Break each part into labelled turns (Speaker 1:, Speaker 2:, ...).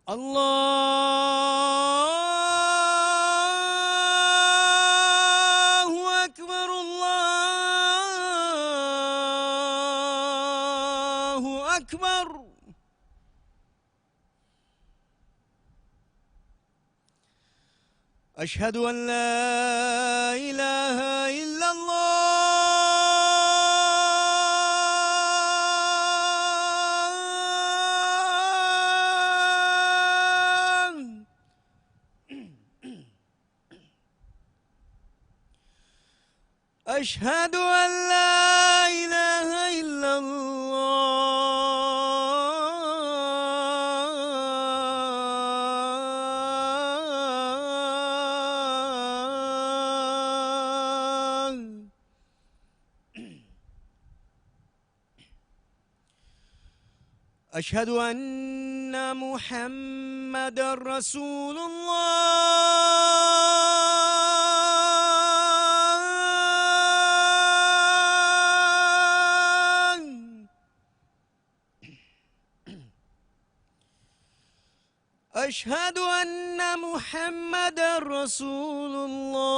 Speaker 1: الله أكبر الله أكبر. أشهد أن لا إله إلا الله. أشهد أن لا إله إلا الله. أشهد أن محمدًا رسول الله. أشهد أن محمدًا رسول الله.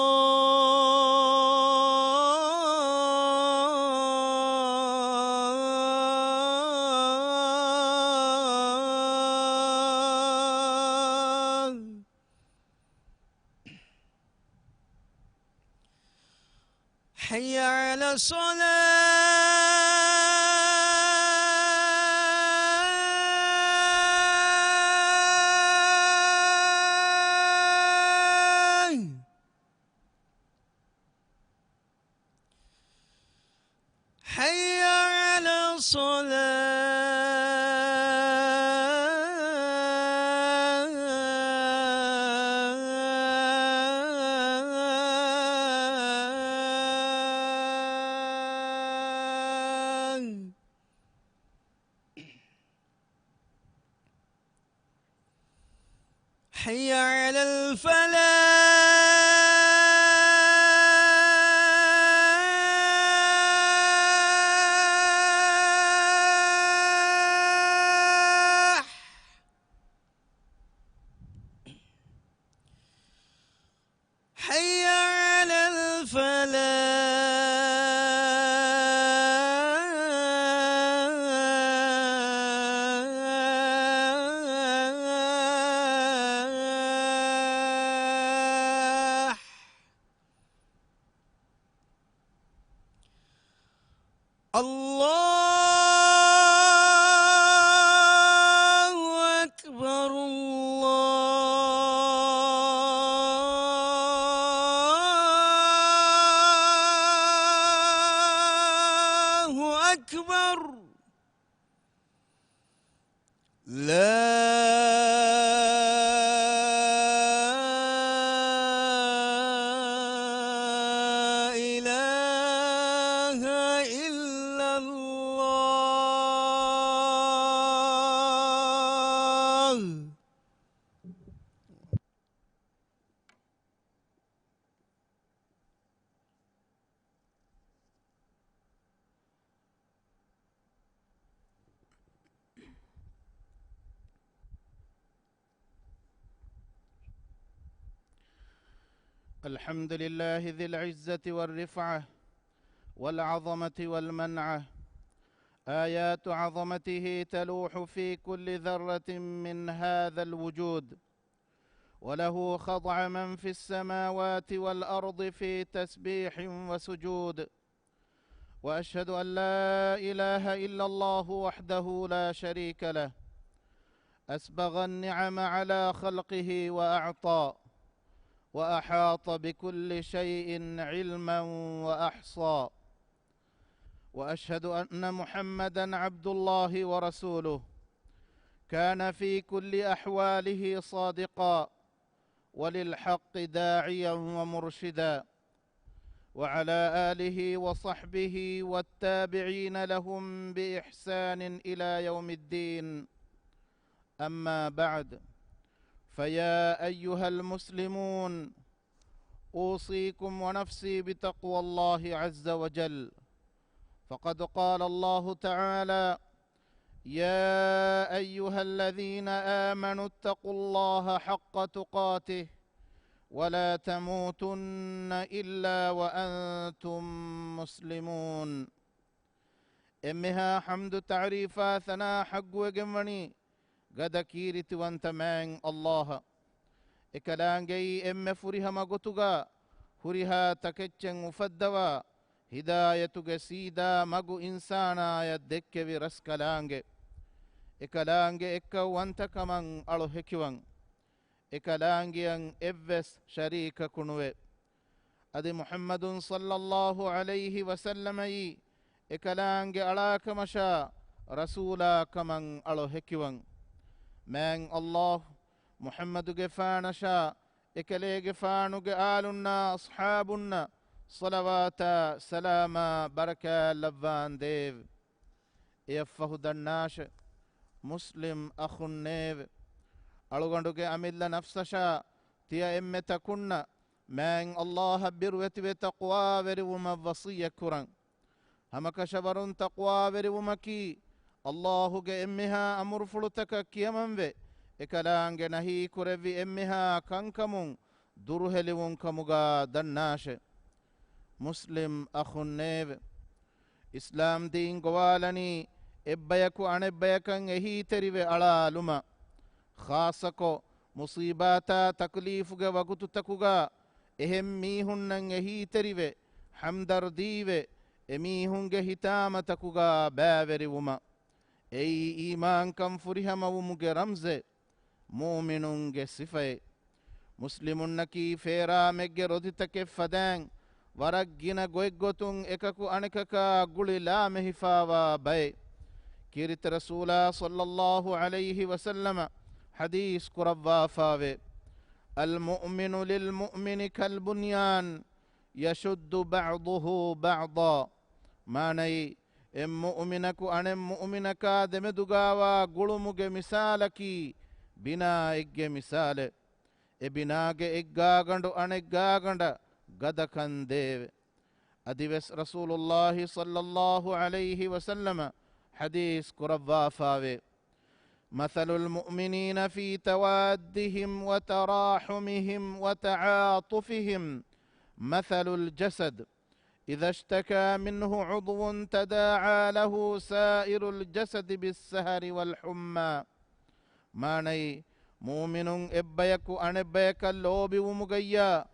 Speaker 1: حي على الصلاة. حي على الصلاة. حي على الفلاح. حي على الفلاح. الله أكبر الله أكبر. لا إله إلا الله.
Speaker 2: الحمد لله ذي العزة والرفعة والعظمة والمنعة. آيات عظمته تلوح في كل ذرة من هذا الوجود، وله خضع من في السماوات والأرض في تسبيح وسجود. وأشهد أن لا إله إلا الله وحده لا شريك له، أسبغ النعم على خلقه وأعطى، وأحاط بكل شيء علما وأحصى. وأشهد أن محمدًا عبد الله ورسوله، كان في كل أحواله صادقا وللحق داعيا ومرشدا، وعلى آله وصحبه والتابعين لهم بإحسان إلى يوم الدين. أما بعد، فيا أيها المسلمون، أوصيكم ونفسي بتقوى الله عز وجل. فقد قال الله تعالى: يا أيها الذين آمنوا اتقوا الله حق تقاته ولا تموتن إلا وأنتم مسلمون. إمها حمد تعريفا ثنا حق وجمني قد كيرت وانت مان الله إكلانجي إم فريها مغتغا فريها تكتشن مفدوا هداية سيدا مغو إنسانا يدك برسكلانجي إكلانجي إكا وانت كمان ألو هكيوان إكلانجيان إفس شريك كنوي أدي محمد صلى الله عليه وسلم إكلانجي ألاك مشا رسولا كمان ألو هكيوان من الله محمد جفانشا إكلي جفانو آلنا أصحابنا صلوات سلام بركة لبان ديف يفه دناش مسلم أخو النيف ألغندوك أميل نفسشا تيا إمتا كنا من الله بروت بتقوى وروما وصية كران همك شبرون تقوى ورومكي الله إمها أمر فلتك كيمن في إكلانج نهي كربي إمها كنكمون درهلون كمغا دناش مسلم أخو النيف إسلام دين قوالني إبايكو عن إبايكن إهي تريب على لما خاصكو مصيباتا تكليفغا وقت تكوغا إهم ميهن إهي تريب حمدر ديب إميهن هتام تكوغا بابر وما أي إيمان كم فرهم ومغ رمز مؤمنون صفة مسلمون نكي فيرا مغ رودتك فدان ورقنا غوغوتون إكاكو أنككا قولي لا مهفاوا باي كيرت رسولا صلى الله عليه وسلم حديث قربا فاوي المؤمن للمؤمن كالبنيان يشد بعضه بعضا ماني مؤمنك أن مؤمنك دمدغاوا قلمك مثالكي بنا إج مثال بناك إجاغند أن إجاغند غدكن ديو أدبس رسول الله صلى الله عليه وسلم حديث قربا فاوي مثل المؤمنين في توادهم وتراحمهم وتعاطفهم مثل الجسد إذا اشتكى منه عضو تداعى له سائر الجسد بالسهر والحمى ماني مؤمن إبيك أن إبيك اللوب ومغيا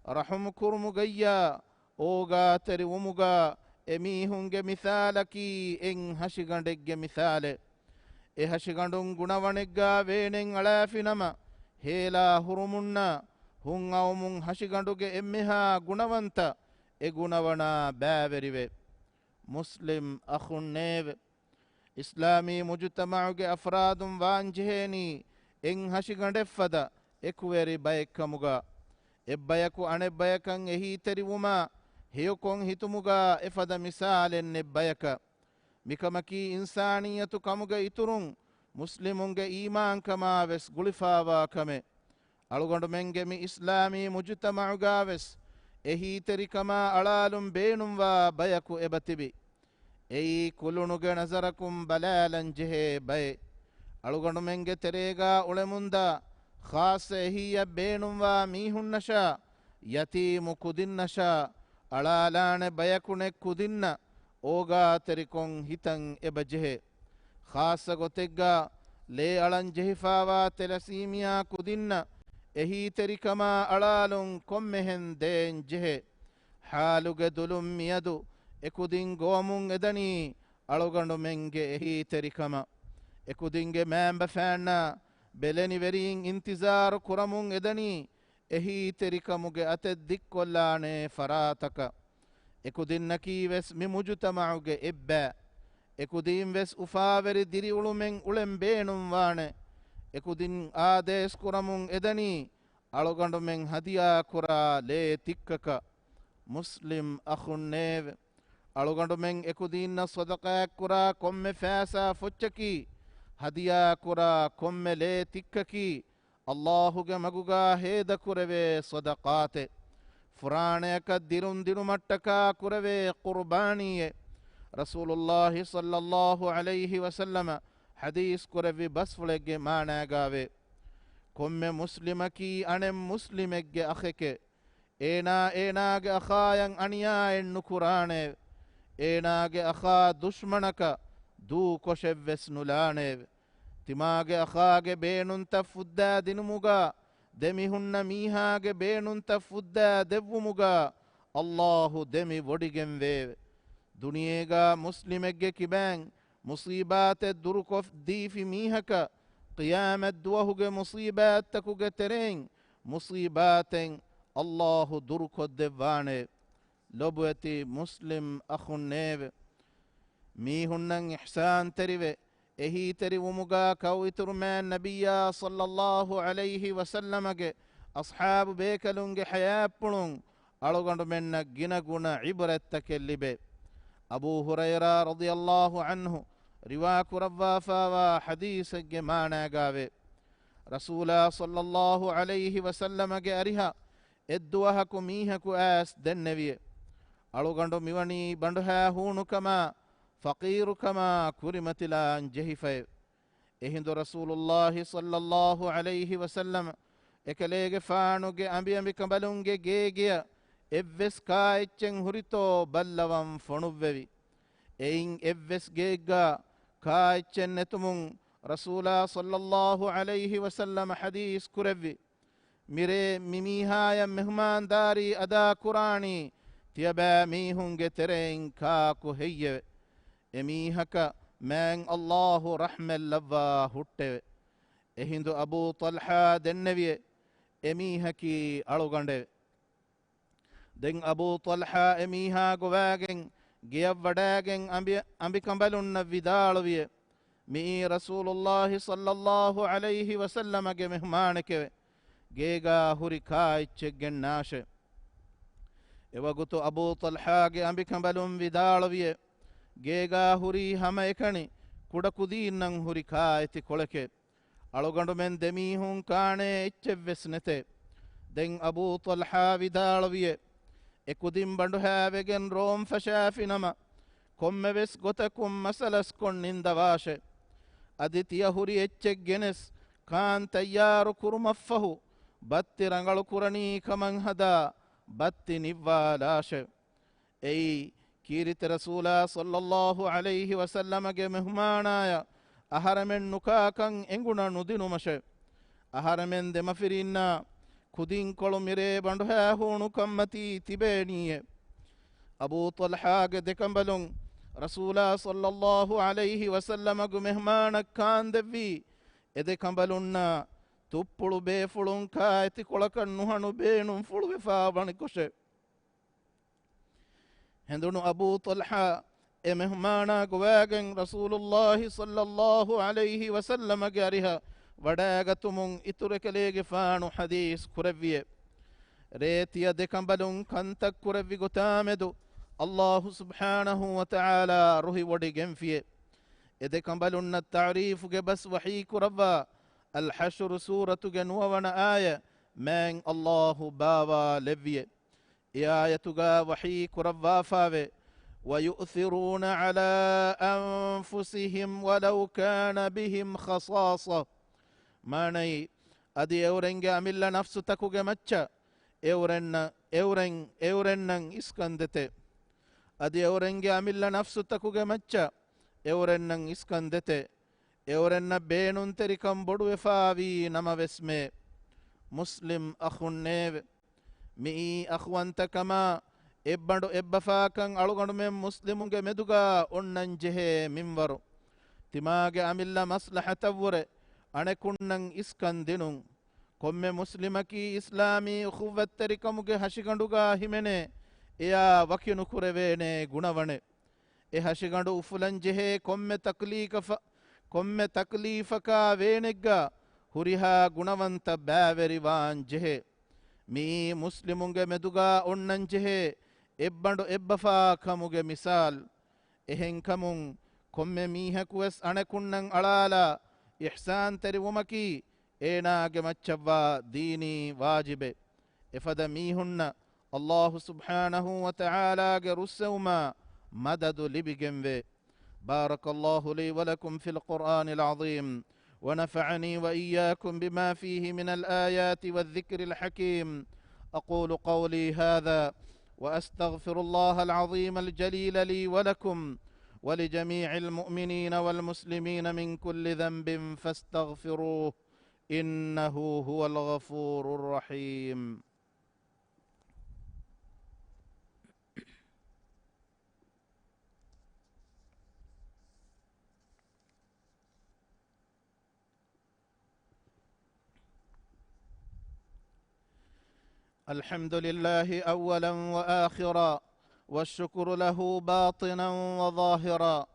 Speaker 2: رحم كرمغيا أوغا تري ومغا إميهنج مثالكي إن هشغندج مثال إهشغندون غنوانجا وينين علافنما هيلا هرمنا هون أومون هشغندوج إمها غنوانتا إغنوانا بابريوي مسلم أخو النيو إسلامي مجتمعك أفراد وانجهيني إن هشغندفدا إكويري بايكمغا إبايكو أن إبايكن إهي تريوما هيوكون هتمغا إفدا مثال نبايكا مكمكي إنسانية كمغا إترون مسلمونغ إيمان كما وس غلفاوا كمي ألغند منغمي إسلامي مجتمعك وس إهي تريكما ألالم بينم وبايكو إبتبي أي كلونغ نظركم بلالا جهي باي ألغند منغ تريغا أولموندا خاص هي بينم وميهن نشا يتيم كدن نشا ألالان بيكون كدن أوغا تريكون هتن إبجه خاص غتغا لي ألان جهفاوا تلسيميا كدن إهي تريكما ألالون كمهن دين جه حالوغ دلوم ميدو إكودين غومون إدني ألوغندو منغ إهي تريكما إكودينغ مامب فانا بلني ورين انتظار كرمون إدني إهي تريكموغ أتدك كلاني فراتك إكودين نكي وس ممجتمعوغ إبا إكودين وس أفاور ديري علومين علم بينم وانه إكودين آديس كرمون إدني ألوغندو من هديا كرا لي تكك مسلم أخو النيو ألوغندو من إكودين صدقاء كرا كم فاسا فچكي هديا كرا كم لي تككي الله مغوغا هيدا كروي صدقات فرانيك ديرون ديرو متكا كروي قرباني رسول الله صلى الله عليه وسلم ಹದೀಸ್ ಕೊರವಿ ಬಸ್ಫುಳೆಗ್ಗೆ ಮಾಣಾಗಾವೆ ಕೊಮ್ಮೆ ಮುಸ್ಲಿಮಕಿ ಅಣೆಂ ಮುಸ್ಲಿಮೆಗ್ಗೆ ಅಖೆಕೆ ಏನಾಗೆ ಅಖಾಯಂ ಅಣಿಯಾಯೆನ್ ನುಕುರಾಣೆ ಏನಾಗೆ ಅಖಾ ದುಶ್ಮನಕ ದೂ ಕೊಶೆವ್ವೆಸ್ ನುಲಾಣೆವೆ ತಿಮಾಗೆ ಅಖಾಗೆ ಬೇಣುಂತ ಫುದ್ದ ದಿನುಮುಗ ದೆಮಿಹುನ್ನ ಮೀಹಾಗೆ ಬೇಣುಂತ ಫುದ್ದ ದೆವ್ವುಮುಗ ಅಲ್ಲಾಹು ದೆಮಿ ಒಡಿಗೆಂವೇವೆ ದುನಿಯೇಗ ಮುಸ್ಲಿಮೆಗ್ಗೆ ಕಿಬ್ಯಾಂಗ್ ಮುಸೀಬಾತೆ ದುರುಕೊಫ್ ದೀಫಿ ಮೀಹಕ ಕಿಯಾಮತ್ ದುವಹುಗೆ ಮುಸೀಬಾತ್ ತಕುಗೆ ತೆರೆಂಗ್ ಮುಸೀಬಾತೆಂಗ್ ಅಲ್ಲಾಹು ದುರುಕೊದ್ದೆವ್ವಾಣೆ ಲೊಬುಯತಿ ಮುಸ್ಲಿಂ ಅಖುನ್ನೇವೆ ಮೀಹುನ್ನಂಗ್ ಇಹ್ಸಾನ್ ತೆರಿವೆ ಎಹಿ ತೆರಿವುಮುಗ ಕೌಯಿತುರ್ಮ್ಯಾನ್ ನಬಿಯ ಸಲ್ಲಲ್ಲಾಹು ಅಲೈಹಿ ವಸಲ್ಲಮಗೆ ಅಸ್ಹಾಬ್ ಬೇಕಲುಂಗೆ ಹಯಾಪ್ಪುಳುಂಗ್ ಅಳುಗಂಡು ಮೆನ್ನ ಗಿನಗುಣ ಇಬರೆತ್ತಕೆಲ್ಲಿಬೆ ಅಬೂ ಹುರೈರಾ ರದಿಯಲ್ಲಾಹು ಅನ್ಹು ರಿವಾಕು ರವ್ವಾಫಾವ ಹದೀಸಗ್ಗೆ ಮಾಣಾಗಾವೆ ರಸೂಲ ಸಲ್ಲಲ್ಲಾಹು ಅಲೈಹಿ ವಸಲ್ಲಮಗೆ ಅರಿಹ ಎದ್ದುವಹಕು ಮೀಹಕು ಆಸ್ ದೆನ್ನೆವಿಯೆ ಅಳುಗಂಡು ಮಿವಣಿ ಬಂಡು ಹ್ಯಾ ಹೂಣು ಕಮ ಫಕೀರು ಕಮ ಕುರಿಮತಿಲಾನ್ ಜಹಿಫೆ ಎಹಿಂದು ರಸೂಲುಲ್ಲಾಹಿ ಸಲ್ಲಲ್ಲಾಹು ಅಲೈಹಿ ವಸಲ್ಲಂ ಎಕಲೇಗೆ ಫಾಣುಗೆ ಅಂಬಿ ಕಂಬಲುಂಗೆ ಗೇಗೆಯ ಎವ್ವೆಸ್ ಕಾಯಿಚ್ಚೆಂಗ್ ಹುರಿತೋ ಬಲ್ಲವಂ ಫೊಣುವ್ವೆವಿ ಎಯಿಂಗ್ ಎವ್ವೆಸ್ ಗೇಗ್ಗ ಕಾಯಿಚ್ಚೆನ್ನೆತುಮುಂಗ್ ರಸೂಲ ಸಲ್ಲಲ್ಲಾಹು ಅಲೈಹಿ ವಸಲ್ಲಂ ಹದೀಸ್ ಕುರೆವ್ವಿ ಮಿರೆ ಮಿಮೀಹಾಯ ಮೆಹಮಾನ್ದಾರಿ ಅದಾ ಕುರಾಣಿ ತಿಯಬಾ ಮೀಹುಂಗೆ ತೆರೆಂಗ್ ಕಾಕು ಹೆಯ್ಯವೆ ಎಮೀಹಕ ಮ್ಯಾಂಗ್ ಅಲ್ಲಾಹು ರಹ್ಮೆಲ್ಲವ್ವ ಹುಟ್ಟೆವೆ ಎಹಿಂದು ಅಬೂ ತಲ್ಹಾ ದೆನ್ನೆವಿಯೆ ಎಮೀಹಕಿ ಅಳುಗಂಡೆವೆ ದೆಂಗ್ ಅಬೂ ತಲ್ಹಾ ಎಮೀಹಾ ಗುವಾಗೆಂಗ್ ಗಿಯವ್ವಡಾಗೆಂಗ್ ಅಂಬಿ ಕಂಬಲುನ್ನ ವಿದಾಳುವಿಯೆ ಮೀ ರಸೂಲುಲ್ಲಾಹಿ ಸಲ್ಲಲ್ಲಾಹು ಅಲೈಹಿ ವಸಲ್ಲಮಗೆ ಮೆಹಮಾನಕೆವೆ ಗೇಗಾ ಹುರಿ ಕಾಯಿಚ್ಚೆಗ್ಗೆನ್ನಾಶೆ ಎವಗುತು ಅಬೂ ತಲ್ಹಾಗೆ ಅಂಬಿ ಕಂಬಲುಂ ವಿದಾಳುವಿಯೆ ಗೇಗಾ ಹುರಿ ಹಮ ಎಕಣಿ ಕುಡಕುದೀನ್ನಂಗ್ ಹುರಿ ಕಾಯ್ತಿ ಕೊಳಕೆ ಅಳುಗಂಡು ಮೆನ್ ದೆಮೀಹುಂ ಕಾಣೆ ಇಚ್ಚೆವ್ವೆಸ್ನೆತೆ ದೆಂಗ್ ಅಬೂ ತಲ್ಹಾ ವಿದಾಳುವಿಯೆ ಎಕುದಿಂ ಬಂಡು ಹ್ಯಾವೆಗೆನ್ ರೋಮ್ ಫಶಾಫಿನಮ ಕೊಮ್ಮೆವೆಸ್ ಗೊತಕುಂ ಮಸಲಸ್ಕೊಂಡ್ನಿಂದವಾಶೆ ಅದಿತಿಯ ಹುರಿ ಎಚ್ಚೆಗ್ಗೆನೆಸ್ ಖಾನ್ ತಯ್ಯಾರು ಕುರುಮಫಹು ಬತ್ತಿ ರಂಗಳು ಕುರಣೀ ಕಮಂಗ್ ಹದ ಬತ್ತಿ ನಿವ್ವಾಲಾಶೆ ಎಯ್ ಕೀರಿತ ರಸೂಲ ಸಲ್ಲಲ್ಲಾಹು ಅಲೈಹಿ ವಸಲ್ಲಮಗೆ ಮೆಹಮಾನಾಯ ಅಹರಮೆನ್ ನುಕಾಕಂಗ್ ಎಂಗುಣ ನುದಿನುಮಶೆ ಅಹರಮೆನ್ ದೆಮಫಿರಿನ್ನ ಖುದಿಂಕೊಳು ಮಿರೆ ಬಂಡು ಹ್ಯಾ ಹೂಣು ಕಮ್ಮತಿ ತಿಬೇಣಿಯೆ ಅಬೂ ತಲ್ಹಾಗೆ ದೆಕಂಬಲುಂಗ್ ರಸೂಲ ಸಲ್ಲಲ್ಲಾಹು ಅಲೈಹಿ ವಸಲ್ಲಮಗು ಮೆಹಮಾನಕ್ ಕಾಂದೆವ್ವಿ ಎದೆ ಕಂಬಲುನ್ನ ತುಪ್ಪುಳು ಬೇಫುಳುಂ ಕಾಯ್ತಿ ಕೊಳಕಣ್ಣು ಹಣು ಬೇಣು ಫುಳುವೆ ಫಾವಣಿ ಕುಶೆ ಹೆಂದುಣು ಅಬೂ ತಲ್ಹಾ ಎ ಮೆಹಮಾನ ಗುವಾಗೆಂಗ್ ರಸೂಲುಲ್ಲಾಹಿ ಸಲ್ಲಲ್ಲಾಹು ಅಲೈಹಿ ವಸಲ್ಲಮಗೆ ಅರಿಹ ವಡಾಗ ತುಮುಂಗ್ ಇತುರೆ ಕಲೆಗೆ ಫಾಣು ಹದೀಸ್ ಕುರವ್ವಿಯೆ ರೇತಿಯ ದೆಕಂಬಲುಂ ಕಂತಕ್ ಕುರವ್ವಿ ಗೊತ್ತಾಮೆದು ಅಲ್ಲಾಹು ಸುಬ್ಹಾನಹು ವತಆಲ ರುಹಿ ಒಡಿಗೆಂಫಿಯೆ ಎದೆ ಕಂಬಲುನ್ನ ತಾರೀಫುಗೆ ಬಸ್ ವಹೀ ಕುರವ್ವ ಅಲ್ ಹಶ್ರು ಸೂರತುಗೆ ನುವವಣ ಆಯ ಮ್ಯಾಂಗ್ ಅಲ್ಲಾಹು ಬಾವಾ ಲೆವ್ವಿಯೆ ಈ ಆಯತುಗ ವಹೀ ಕುರವ್ವಾಫಾವೆ ويؤثرون على أنفسهم ولو كان بهم خصاصة ماني أدي أورنج أملا نفس تكوج متشا أورن إسكندته أدي أورنج أملا نفس تكوج متشا أورن إسكندته أورن بينون تركم بدو فاوي نما وسمه مسلم أخونيv مي أخوانت كما ಎಬ್ಬಂಡು ಎಬ್ಬಫಾಕಂ ಅಳುಗಂಡು ಮೆಂ ಮುಸ್ಲಿಮುಗೆ ಮೆದುಗ ಒಣ್ಣಂ ಜೆಹೆ ಮಿಂವರು ತಿಮಾಗೆ ಅಮಿಲ್ಲ ಮಸ್ಲಹತವ್ವರೆ ಅಣೆಕುಣ್ಣಂ ಇಸ್ಕಂದಿನುಂ ಕೊಮ್ಮೆ ಮುಸ್ಲಿಮಕಿ ಇಸ್ಲಾಮಿ ಖುವ್ವತ್ತರಿಕಮುಗೆ ಹಶಿಗಂಡುಗ ಹಿಮೆನೆ ಎಯಾ ವಕಿನು ಕುರೆವೇನೆ ಗುಣವಣೆ ಎ ಹಶಿಗಂಡು ಉಫುಲಂ ಜೆಹೆ ಕೊಮ್ಮೆ ತಕ್ಲೀಫಕ ವೇನೆಗ್ಗ ಹುರಿಹಾ ಗುಣವಂತ ಬ್ಯಾವೆರಿವಾನ್ ಜೆಹೆ ಮೀ ಮುಸ್ಲಿಮುಗೆ ಮೆದುಗ ಒಣ್ಣಂ ಜೆಹೆ ಎಬ್ಬಂಡು ಎಬ್ಬಫಾ ಕಮುಗೆ ಮಿಸಾಲ್ ಎಹೆಂ ಕಮುಂ ಕೊಮ್ಮೆ ಮೀಹಕುವೆಸ್ ಅಣೆಕುಣ್ಣಂ ಅಳಾಲ ಇಹ್ಸಾನ್ ತೆರಿವುಮಕಿ ಏನಾಗೆ ಮಚ್ಚವ್ವ ದೀನಿ ವಾಜಿಬೆ ಎಫದ ಮೀಹುನ್ನ ಅಲ್ಲಾಹು ಸುಬ್ಹಾನಹು ವತಆಲಾಗೆ ರುಸ್ಸೆವುಮ ಮದದು ಲಿಬಿಗೆಂವೆ بارك الله لي ولكم في القرآن العظيم، ونفعني وإياكم بما فيه من الآيات والذكر الحكيم. أقول قولي هذا وأستغفر الله العظيم الجليل لي ولكم ولجميع المؤمنين والمسلمين من كل ذنب فاستغفروه إنه هو الغفور الرحيم. الحمد لله أولا وآخرا، والشكر له باطنا وظاهرا،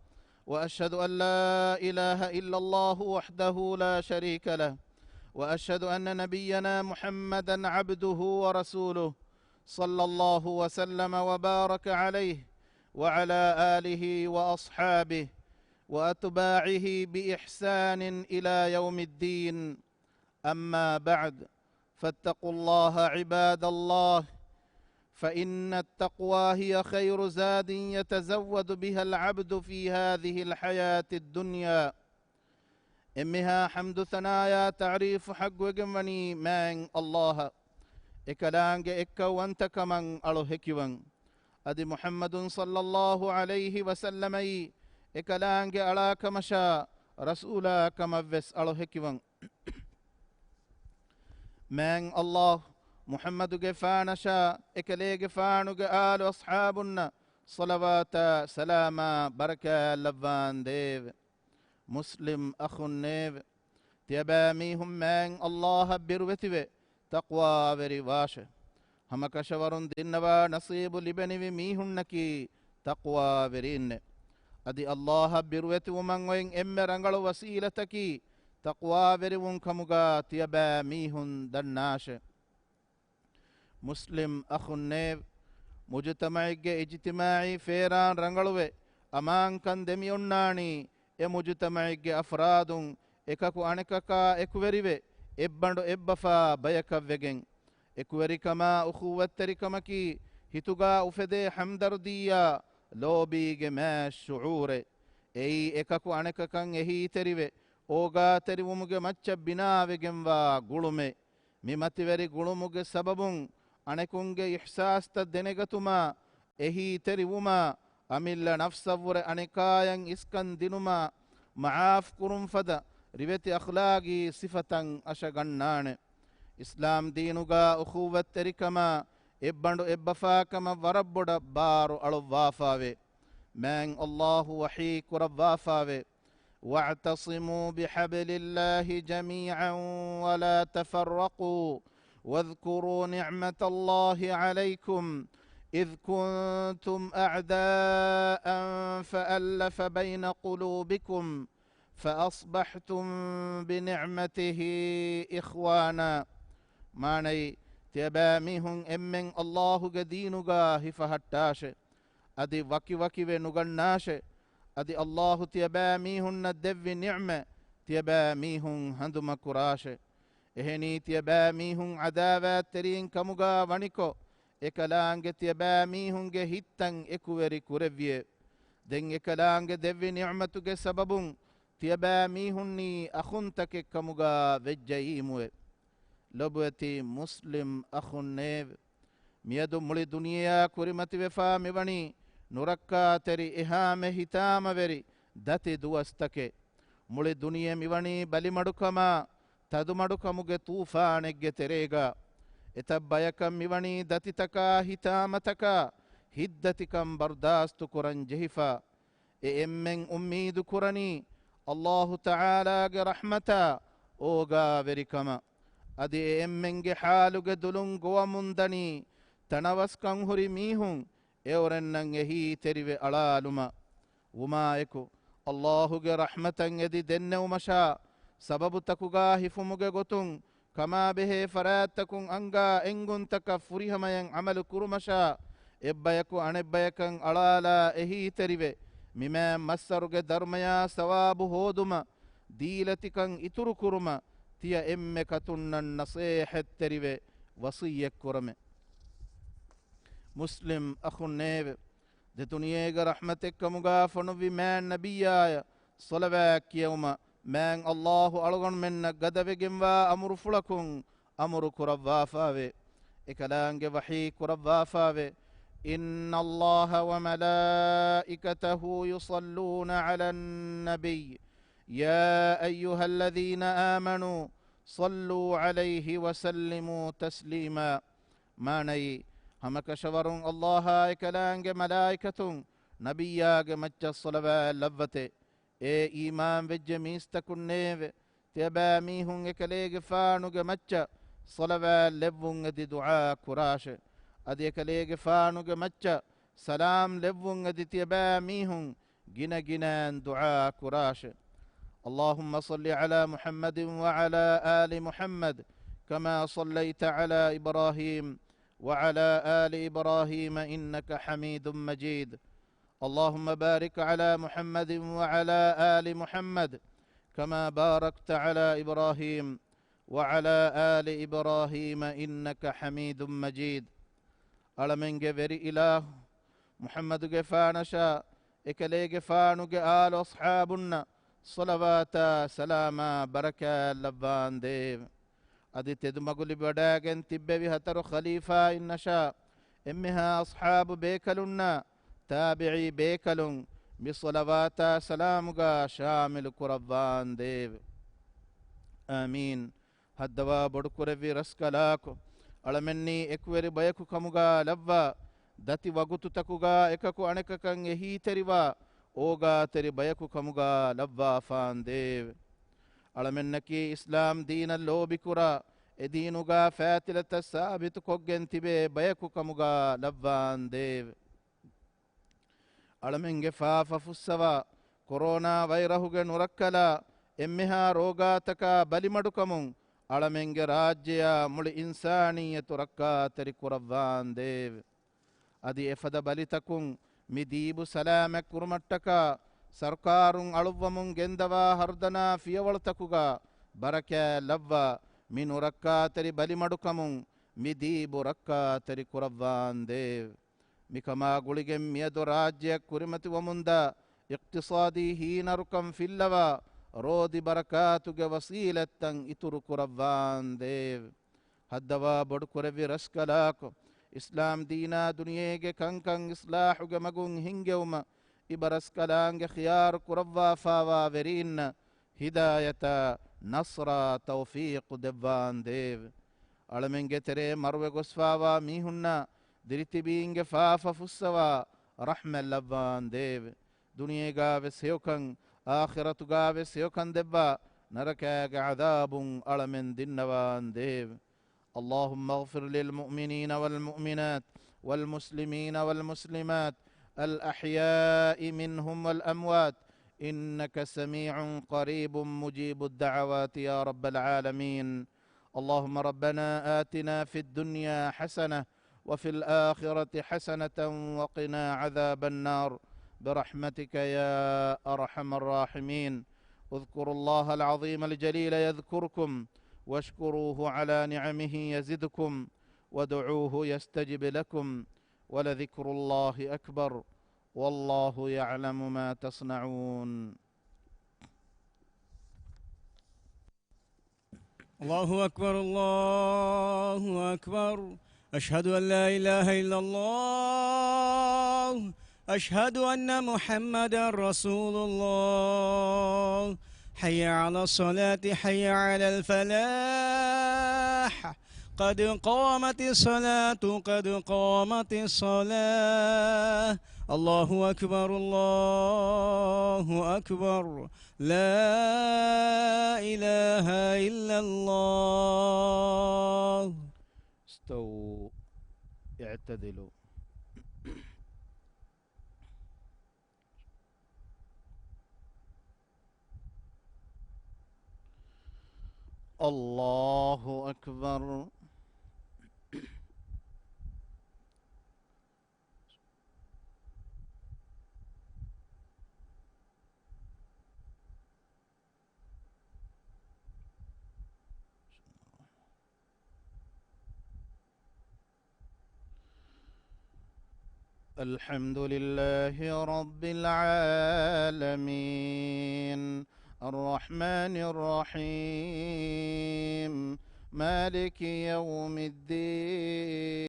Speaker 2: وأشهد أن لا إله إلا الله وحده لا شريك له، وأشهد أن نبينا محمدا عبده ورسوله صلى الله وسلم وبارك عليه وعلى آله وأصحابه وأتباعه بإحسان إلى يوم الدين. أما بعد، فاتقوا الله عباد الله، فإن التقوى هي خير زاد يتزود بها العبد في هذه الحياة الدنيا. إمها حمد ثنايا تعريف حق وجمني من الله إكلانج إكا وانت كمن ألو هكيوان أدي محمد صلى الله عليه وسلم إكلانج ألا كمشا رسولا كما فس ألو هكيوان من الله محمد جفانشا إكلي جفانو آل أصحابنا صلوات سلاما بركة لبان ديف مسلم أخو النيف تيباميهم من الله بروتي تقوى برواشه هم كشورون دينوا نصيب لبني ميهنكي تقوى برين أدي الله بروتي ومن وين إمرانغل وسيلتكي تقوى برون كمغا تيباميهن دناش مسلم أخو النيف مجتمعي اجتماعي فيران رنغلوه أمان كان دميوناني e mujtama'ige afradun ekaku anekaka ekuverive ebbando ebbafa bayakavvegen ekuverikama ukhuwatterikamaki hituga ufede hamdardiya lobige ma shuure ei ekaku anekakan ehi terive oga terivumuge macca binavegenwa gulume mimativeri gulumuge sababun anekunge ihsasta denegatuma ehi terivuma amilla nafsavure anekayan iskan dinuma maaf kurum fada riveti akhlaqi sifatan ashagannane islam diinuga ukhuwat terikama ebbandu ebbafakama warabboda baru alwafave man allah wahi kurabwafave واعتصموا بحبل الله جميعا ولا تفرقوا واذكروا نعمة الله عليكم إذ كنتم أعداء فألف بين قلوبكم فأصبحتم بنعمته إخوانا ماني تباميهم إمن الله قدينغا هفهتاش أدي وكي وكي ونغناش أدي الله تباميهم ندف نعمة تباميهم هندم كراش إهني تباميهم عذابات ترين كمغا ونكو ekalaange tiyabamihunge hittan ekuweri kurevye den ekalaange devvi ni'matuge sababun tiyabamihunni akhuntake kamuga vejjayimuwe lobweti muslim akhunnev miyadu muli duniya kurimati vefa mevani nurakka teri ihame hitama veri dati duwastake muli duniya mivani balimadukama tadumadukamuge tuufaanegge terega එතබ්බයකම් මිවනී දතිතකා හිතාමතකා හිද්දතිකම් බර්දාස්තු කුරන් ජෙහිෆා එම්මෙන් උම්මීදු කුරණී අල්ලාහු තාලාගේ රහ්මතා ඕගා වෙරිකම අදි එම්මෙන්ගේ හාලුගේ දුලුන් ගොවමුන්දනී තනවස්කං හුරි මීහුන් එවරන්නන් එහි තෙරිවෙ අලාලුම උමායකු අල්ලාහුගේ රහ්මතන් එදි දෙන්නවමෂා සබබුතකුගා හිෆුමුගේ ගොතුන් كما به فراتكم أنغا إنغن تكفرهم ين عمل كرمشا إبايكو عن إبايكن ألالا إهي تريبه مما مسرق درميا سواب هودما ديلتكن إتر كرما تيا إمكتن النصيح التريبه وصية كرمه مسلم أخو النيب දෙතුනියේග රහමත් එක්කමුගා ෆොනුවි මෑන් නබියාය සොලවෑක් කියවුම මෑන් අල්ලාහු අලගොන් මෙන්න ගදවෙගෙන්වා අමුරු ෆුලකුන් අමුරු කුරව්වාෆාවේ එකලාන්ගේ වහී කුරව්වාෆාවේ إن الله وملائكته يصلون على النبي يا أيها الذين آمنوا صلوا عليه وسلموا تسليما ماني همك شورون الله كلانج ملائكة نبياج مچ الصلوات لبته اي ایمان وج میستکن نیو تبا میهون کلیگ فانوگ مچ صلوات لبون دي دعاء كراش ادي كليگ فانوگ مچ سلام لبون دي تبا میهون جنا جنا دعاء كراش اللهم صل على محمد وعلى آل محمد كما صليت على إبراهيم وعلى آل إبراهيم إنك حميد مجيد اللهم بارك على محمد وعلى آل محمد كما باركت على إبراهيم وعلى آل إبراهيم إنك حميد مجيد ألمن جبري إله محمد جفانشا إكلي جفانو آل أصحابنا صلوات سلاما بركة لبان ديv أدي تدمغلي بداغن تببي هتر خليفة إنشا إمها أصحاب بيكلنا تابعي بيكلن بصلوات سلامغا شامل قربان ديv آمين هدوا بدكروي رسكلاكو ألمني إكوري بيكو كمغا لبوا دتي وغتو تكوغا إككو أنككن يهي تريوا اوغا تري بيكو كمغا لبوا فان ديv ألمنكي إسلام دين اللوبي كرا إدينوغا فاتلة الثابت كوغن تبي بيكو كمغا لبان ديv ألمنگه فاف فسوا كورونا ويرهوغ نركلا إمها روغاتكا بلمدكمون ألمنگه راجيا مل إنسانية ركا تري كربان ديv أدي إفد بلتكون මිදීබු සලාමක් කුරුමට්ටකා සර්කාරුන් අලුවමුන් ගෙන්දවා හර්දනා ෆියවලතකුගා බරකෑ ලව්වා මිනු රක්කාතරි බලිමඩුකමුන් මිදීබු රක්කාතරි කුරව්වාන් දේව මිකමා ගුളിගෙන් මියදු රාජ්‍යයක් කුරිමති වමුන්දා ඉක්තිසාදී හීනරුකම් ෆිල්ලවා රෝදි බරකාතුගේ වසීලත්තන් ඉතුරු කුරව්වාන් දේව හද්දවා බොඩු කුරවි රස්කලාකෝ إسلام دينا دنيا كان إصلاح جمجون هنجوما إبرس كلام خيار كربا فاوا ورين هداية نصر توفيق دبان ديv ألمن جتري مروي غسفاوا ميهنا دريتي بينج فافا فسوا رحمة لبان ديv دنيا جاب سيوكن آخرة جاب سيوكن دبا نركا عذاب ألمن دينوان ديv اللهم اغفر للمؤمنين والمؤمنات والمسلمين والمسلمات الأحياء منهم والأموات إنك سميع قريب مجيب الدعوات يا رب العالمين اللهم ربنا آتنا في الدنيا حسنة وفي الآخرة حسنة وقنا عذاب النار برحمتك يا أرحم الراحمين اذكروا الله العظيم الجليل يذكركم واشكروه على نعمه يزدكم ودعوه يستجب لكم ولذكر الله أكبر والله يعلم ما تصنعون
Speaker 1: الله أكبر الله أكبر أشهد أن لا إله إلا الله أشهد أن محمدا رسول الله حي على الصلاة حي على الفلاح قد قامت الصلاة قد قامت الصلاة الله أكبر الله أكبر لا إله إلا الله
Speaker 2: استووا اعتدلوا الله أكبر الحمد لله رب العالمين الرحمن الرحيم مالك يوم الدين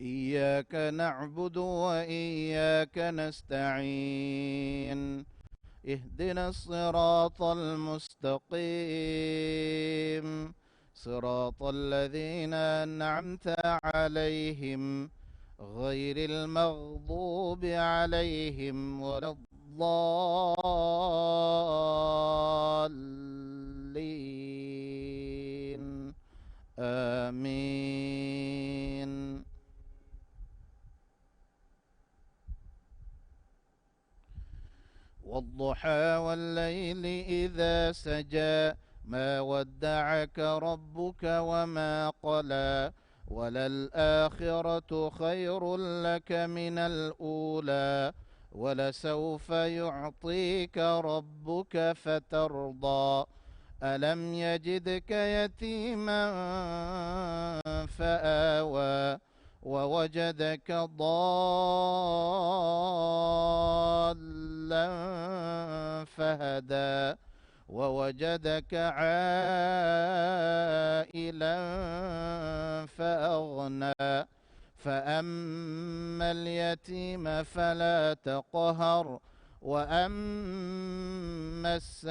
Speaker 2: إياك نعبد وإياك نستعين اهدنا الصراط المستقيم صراط الذين أنعمت عليهم غير المغضوب عليهم ولا الضالين آمين. والضحى والليل إذا سجى ما ودعك ربك وما قلى وللآخرة خير لك من الأولى ولسوف يعطيك ربك فترضى ألم يجدك يتيما فآوى ووجدك ضالا فهدى ووجدك عائلا فأغنى فأما اليتيم فلا تقهر وأما السائل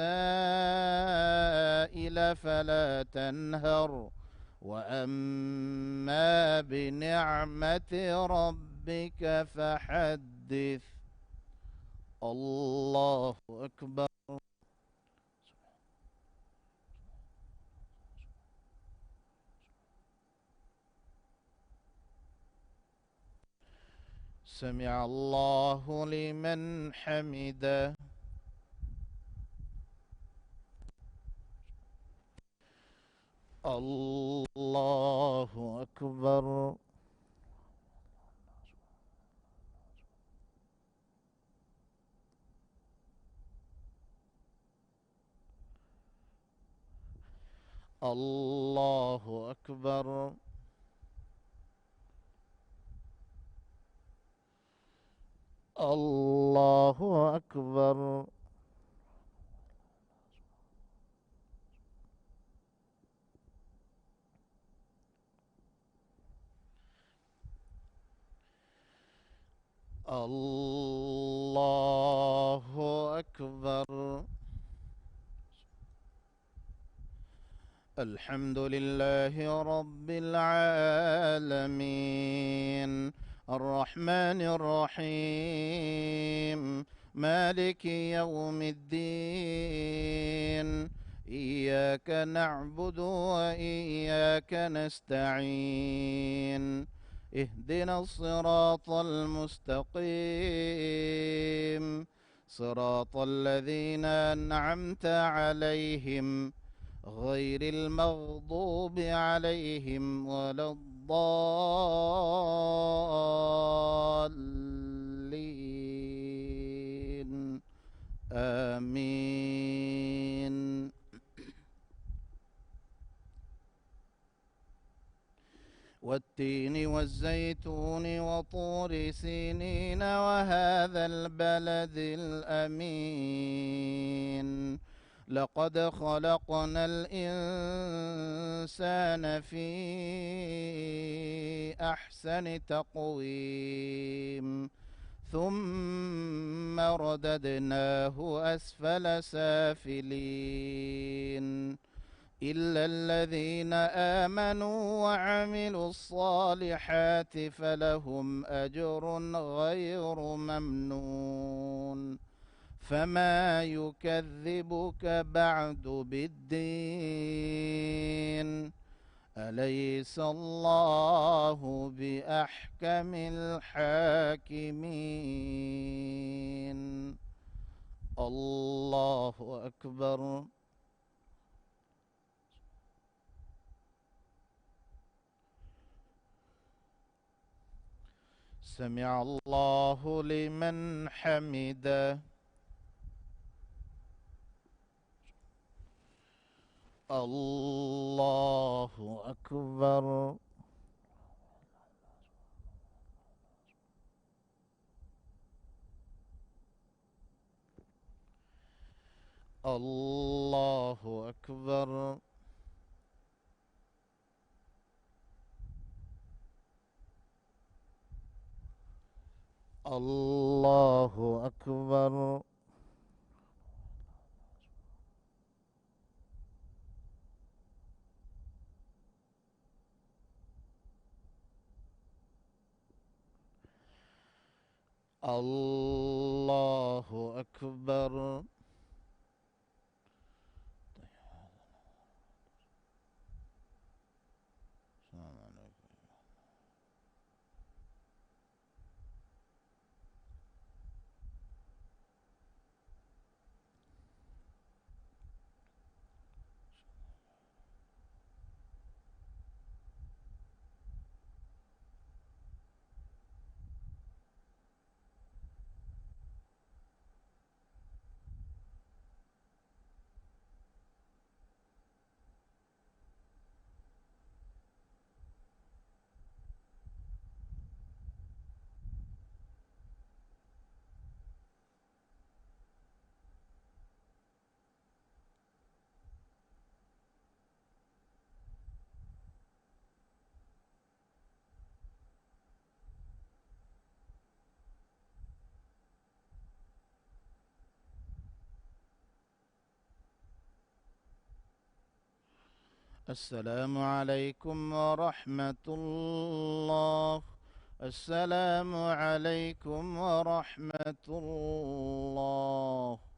Speaker 2: فلا تنهر وأما بنعمة ربك فحدث. الله أكبر. سمع الله لمن حمده. الله أكبر. الله أكبر. الله أكبر. الله أكبر. الحمد لله رب العالمين الرحمن الرحيم مالك يوم الدين إياك نعبد وإياك نستعين اهدنا الصراط المستقيم صراط الذين أنعمت عليهم غير المغضوب عليهم ولا الضالين آمين. والتين والزيتون وطور سينين وهذا البلد الأمين لقد خلقنا الإنسان في أحسن تقويم ثم رددناه أسفل سافلين إلا الذين آمنوا وعملوا الصالحات فلهم أجر غير ممنون فما يكذبك بعد بالدين أليس الله بأحكم الحاكمين. الله أكبر. سمع الله لمن حمده. الله أكبر. الله أكبر. الله أكبر. الله أكبر. السلام عليكم ورحمة الله. السلام عليكم ورحمة الله.